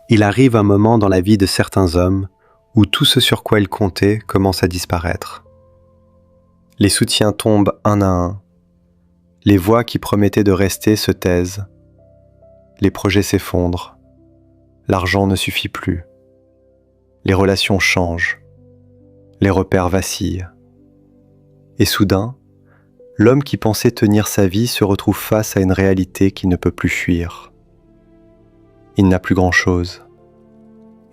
Il arrive un moment dans la vie de certains hommes où tout ce sur quoi ils comptaient commence à disparaître. Les soutiens tombent un à un. Les voix qui promettaient de rester se taisent. Les projets s'effondrent. L'argent ne suffit plus. Les relations changent. Les repères vacillent. Et soudain, l'homme qui pensait tenir sa vie se retrouve face à une réalité qui ne peut plus fuir. Il n'a plus grand-chose.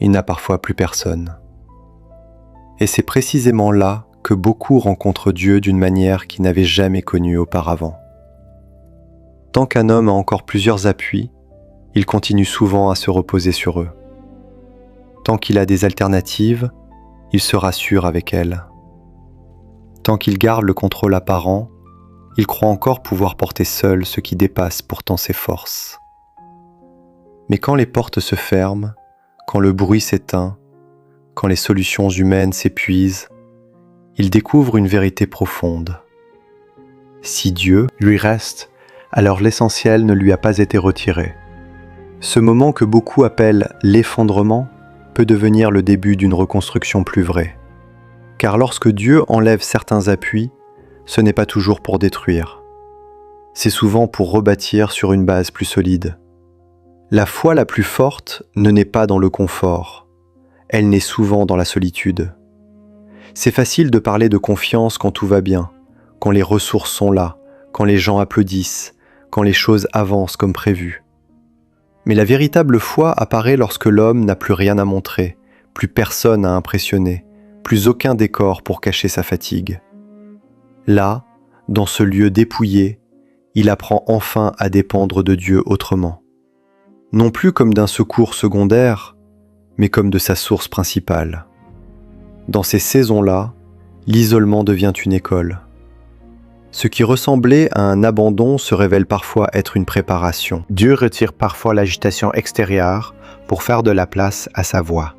Il n'a parfois plus personne. Et c'est précisément là que beaucoup rencontrent Dieu d'une manière qu'ils n'avaient jamais connue auparavant. Tant qu'un homme a encore plusieurs appuis, il continue souvent à se reposer sur eux. Tant qu'il a des alternatives, il se rassure avec elles. Tant qu'il garde le contrôle apparent, il croit encore pouvoir porter seul ce qui dépasse pourtant ses forces. Mais quand les portes se ferment, quand le bruit s'éteint, quand les solutions humaines s'épuisent, il découvre une vérité profonde. Si Dieu lui reste, alors l'essentiel ne lui a pas été retiré. Ce moment que beaucoup appellent l'effondrement peut devenir le début d'une reconstruction plus vraie. Car lorsque Dieu enlève certains appuis, ce n'est pas toujours pour détruire. C'est souvent pour rebâtir sur une base plus solide. La foi la plus forte ne naît pas dans le confort, elle naît souvent dans la solitude. C'est facile de parler de confiance quand tout va bien, quand les ressources sont là, quand les gens applaudissent, quand les choses avancent comme prévu. Mais la véritable foi apparaît lorsque l'homme n'a plus rien à montrer, plus personne à impressionner, plus aucun décor pour cacher sa fatigue. Là, dans ce lieu dépouillé, il apprend enfin à dépendre de Dieu autrement. Non plus comme d'un secours secondaire, mais comme de sa source principale. Dans ces saisons-là, l'isolement devient une école. Ce qui ressemblait à un abandon se révèle parfois être une préparation. Dieu retire parfois l'agitation extérieure pour faire de la place à sa voix.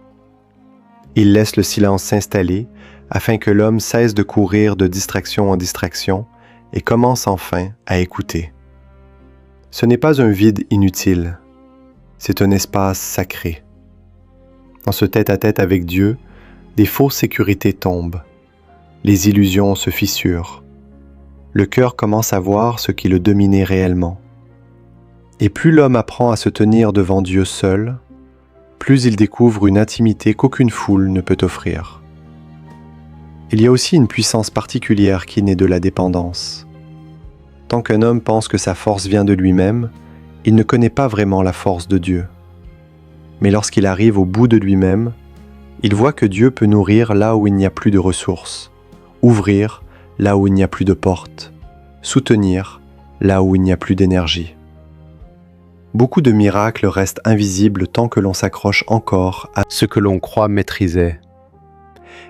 Il laisse le silence s'installer afin que l'homme cesse de courir de distraction en distraction et commence enfin à écouter. Ce n'est pas un vide inutile, c'est un espace sacré. Dans ce tête-à-tête avec Dieu, des fausses sécurités tombent, les illusions se fissurent, le cœur commence à voir ce qui le dominait réellement. Et plus l'homme apprend à se tenir devant Dieu seul, plus il découvre une intimité qu'aucune foule ne peut offrir. Il y a aussi une puissance particulière qui naît de la dépendance. Tant qu'un homme pense que sa force vient de lui-même, il ne connaît pas vraiment la force de Dieu. Mais lorsqu'il arrive au bout de lui-même, il voit que Dieu peut nourrir là où il n'y a plus de ressources, ouvrir là où il n'y a plus de portes, soutenir là où il n'y a plus d'énergie. Beaucoup de miracles restent invisibles tant que l'on s'accroche encore à ce que l'on croit maîtriser.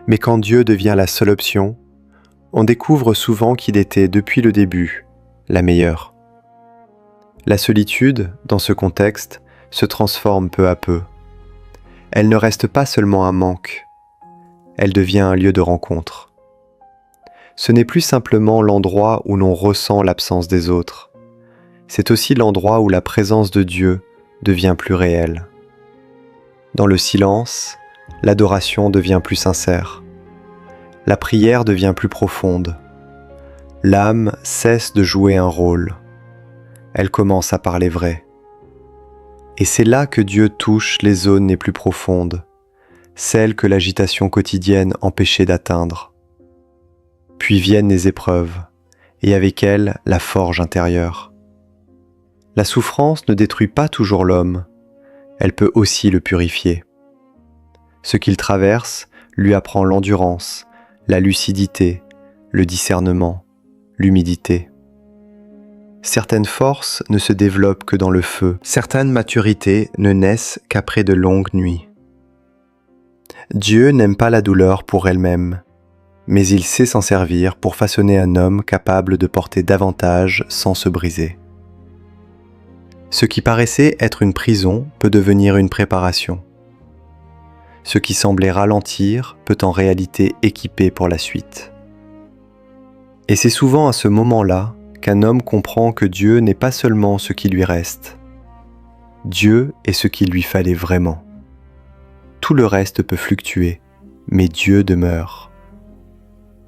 Mais quand Dieu devient la seule option, on découvre souvent qu'il était depuis le début la meilleure. La solitude, dans ce contexte, se transforme peu à peu. Elle ne reste pas seulement un manque, elle devient un lieu de rencontre. Ce n'est plus simplement l'endroit où l'on ressent l'absence des autres, c'est aussi l'endroit où la présence de Dieu devient plus réelle. Dans le silence, l'adoration devient plus sincère. La prière devient plus profonde. L'âme cesse de jouer un rôle. Elle commence à parler vrai. Et c'est là que Dieu touche les zones les plus profondes, celles que l'agitation quotidienne empêchait d'atteindre. Puis viennent les épreuves, et avec elles la forge intérieure. La souffrance ne détruit pas toujours l'homme, elle peut aussi le purifier. Ce qu'il traverse lui apprend l'endurance, la lucidité, le discernement, l'humilité. Certaines forces ne se développent que dans le feu, certaines maturités ne naissent qu'après de longues nuits. Dieu n'aime pas la douleur pour elle-même, mais il sait s'en servir pour façonner un homme capable de porter davantage sans se briser. Ce qui paraissait être une prison peut devenir une préparation. Ce qui semblait ralentir peut en réalité équiper pour la suite. Et c'est souvent à ce moment-là qu'un homme comprend que Dieu n'est pas seulement ce qui lui reste. Dieu est ce qu'il lui fallait vraiment. Tout le reste peut fluctuer, mais Dieu demeure.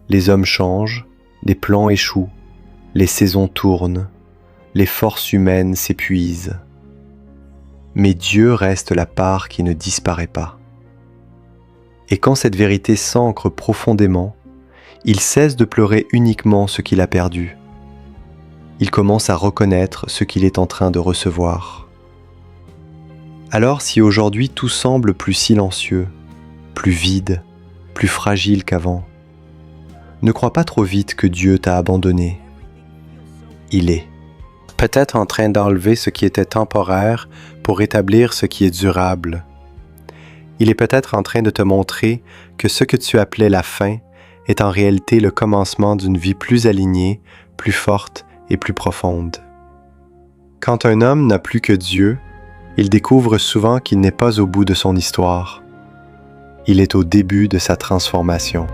Les hommes changent, les plans échouent, les saisons tournent, les forces humaines s'épuisent. Mais Dieu reste la part qui ne disparaît pas. Et quand cette vérité s'ancre profondément, il cesse de pleurer uniquement ce qu'il a perdu. Il commence à reconnaître ce qu'il est en train de recevoir. Alors si aujourd'hui tout semble plus silencieux, plus vide, plus fragile qu'avant, ne crois pas trop vite que Dieu t'a abandonné. Il est peut-être en train d'enlever ce qui était temporaire pour établir ce qui est durable. Il est peut-être en train de te montrer que ce que tu appelais la fin est en réalité le commencement d'une vie plus alignée, plus forte et plus profonde. Quand un homme n'a plus que Dieu, il découvre souvent qu'il n'est pas au bout de son histoire. Il est au début de sa transformation.